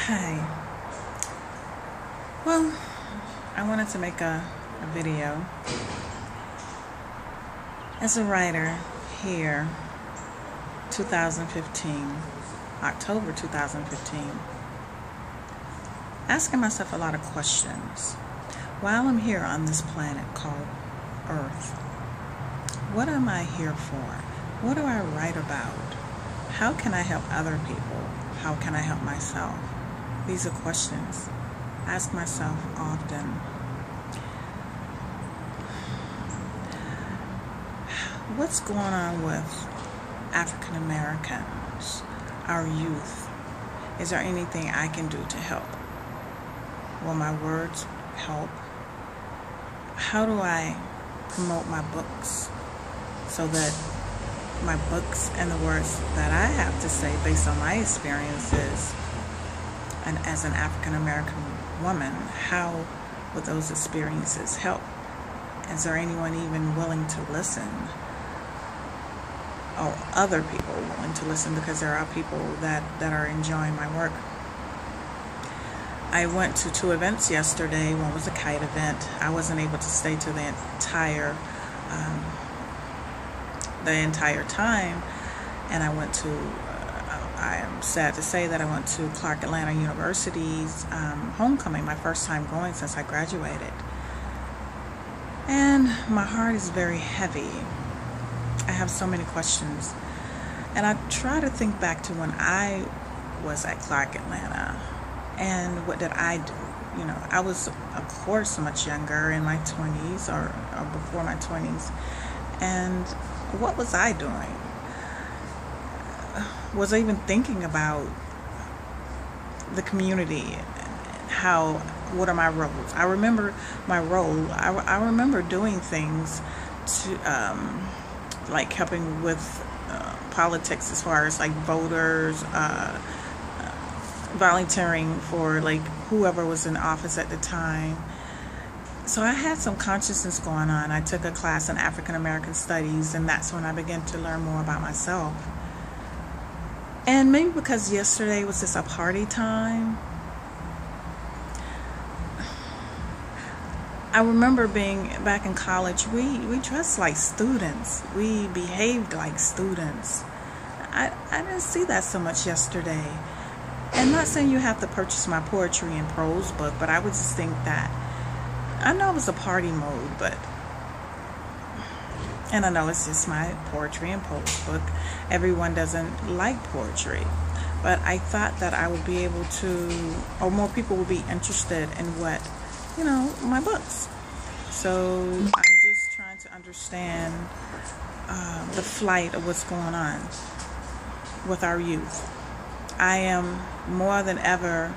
Hi. Well, I wanted to make a video. As a writer here, 2015, October 2015, asking myself a lot of questions. While I'm here on this planet called Earth, what am I here for? What do I write about? How can I help other people? How can I help myself? These are questions I ask myself often. What's going on with African Americans, our youth? Is there anything I can do to help? Will my words help? How do I promote my books so that my books and the words that I have to say based on my experiences and as an African American woman, how would those experiences help? Is there anyone even willing to listen? Or other people willing to listen, because there are people that are enjoying my work. I went to 2 events yesterday. One was a kite event. I wasn't able to stay to the entire time, and I went to I am sad to say that I went to Clark Atlanta University's homecoming, my first time going since I graduated, and my heart is very heavy. I have so many questions, and I try to think back to when I was at Clark Atlanta, and what did I do? You know, I was, of course, much younger, in my 20s or before my 20s, and what was I doing? Was I even thinking about the community? What are my roles? I remember my role. I remember doing things to like helping with politics, as far as like voters, volunteering for like whoever was in office at the time. So I had some consciousness going on. I took a class in African American Studies, and that's when I began to learn more about myself. And maybe because yesterday was just a party time, I remember being back in college, we dressed like students. We behaved like students. I didn't see that so much yesterday. And not saying you have to purchase my poetry and prose book, but I would just think that, I know it was a party mode, and I know it's just my poetry and prose book. Everyone doesn't like poetry, but I thought that I would be able to, or more people would be interested in what, my books. So I'm just trying to understand the flight of what's going on with our youth. I am more than ever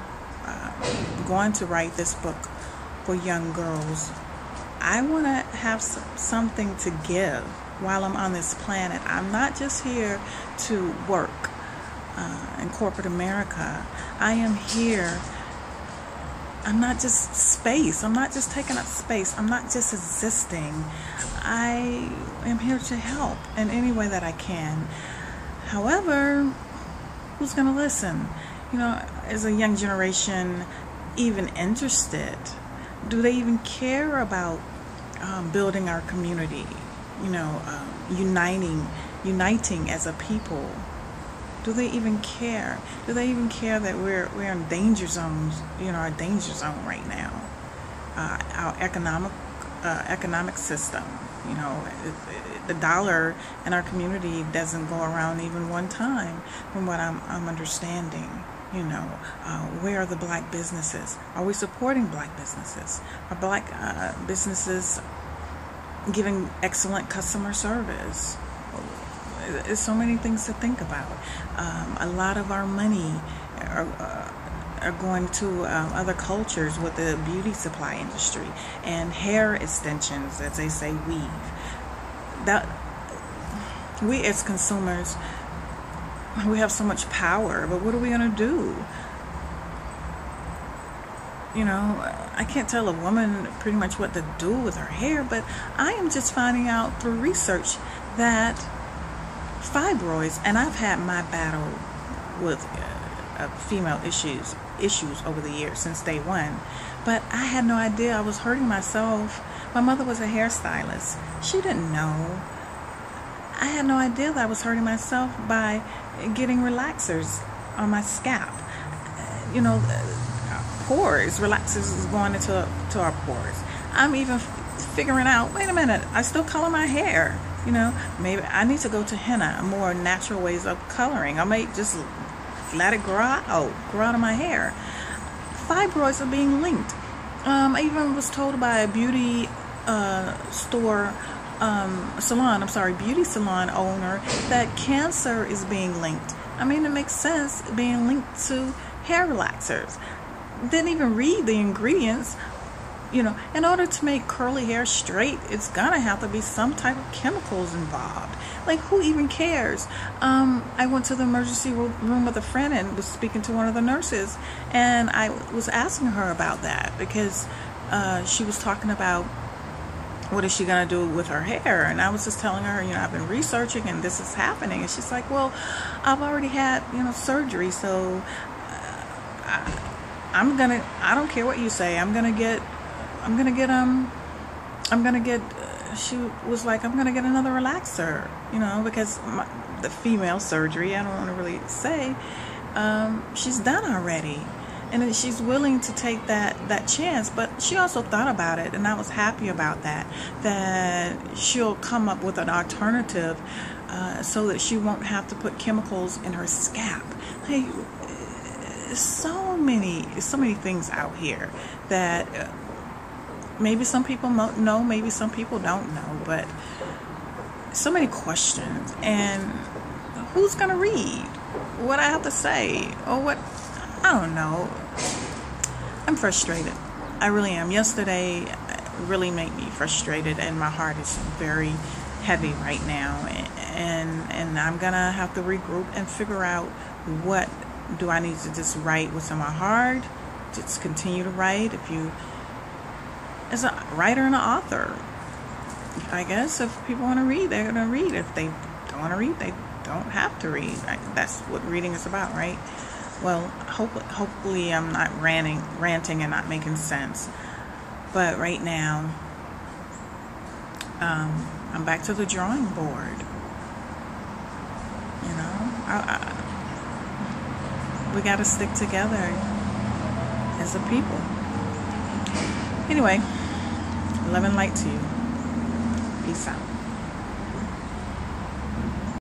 going to write this book for young girls. I want to have something to give while I'm on this planet. I'm not just here to work in corporate America. I am here. I'm not just space. I'm not just taking up space. I'm not just existing. I am here to help in any way that I can. However, who's going to listen? Is a young generation even interested? Do they even care about building our community? Uniting as a people. Do they even care? Do they even care that we're in danger zones? Our danger zone right now. Our economic system. The dollar in our community doesn't go around even one time, from what I'm understanding. Where are the black businesses? Are we supporting black businesses? Are black businesses giving excellent customer service? There's so many things to think about. A lot of our money are going to other cultures with the beauty supply industry and hair extensions, as they say, weave. That we as consumers, we have so much power, but what are we going to do? I can't tell a woman pretty much what to do with her hair, but I am just finding out through research that fibroids, and I've had my battle with of female issues over the years since day one. But I had no idea I was hurting myself. My mother was a hairstylist. She didn't know. I had no idea that I was hurting myself by getting relaxers on my scalp. You know, pores, relaxers is going into our pores. I'm even figuring out, wait a minute, I still color my hair. You know, maybe I need to go to henna, more natural ways of coloring. I may just let it grow out of my hair. Fibroids are being linked. I even was told by a beauty beauty salon owner that cancer is being linked. I mean, it makes sense being linked to hair relaxers. Didn't even read the ingredients. You know, in order to make curly hair straight, it's gonna have to be some type of chemicals involved. Like, who even cares? I went to the emergency room with a friend and was speaking to one of the nurses, and I was asking her about that because she was talking about what is she gonna do with her hair, and I was just telling her, you know, I've been researching and this is happening, and she's like, well, I've already had, you know, surgery, so I don't care what you say, she was like, I'm gonna get another relaxer, you know, because the female surgery, I don't want to really say, she's done already, and she's willing to take that chance. But she also thought about it, and I was happy about that she'll come up with an alternative so that she won't have to put chemicals in her scalp. Hey, so many things out here that maybe some people know, maybe some people don't know, but so many questions, and who's gonna read what I have to say, or what? I don't know. I'm frustrated. I really am. Yesterday really made me frustrated, and my heart is very heavy right now, and I'm gonna have to regroup and figure out, what do I need to just write what's in my heart, just continue to write. If you, as a writer and an author, I guess if people want to read, they're going to read. If they don't want to read, they don't have to read. That's what reading is about, right? Well, hopefully I'm not ranting and not making sense. But right now, I'm back to the drawing board. You know, we got to stick together as a people. Anyway, love and light to you. Peace out.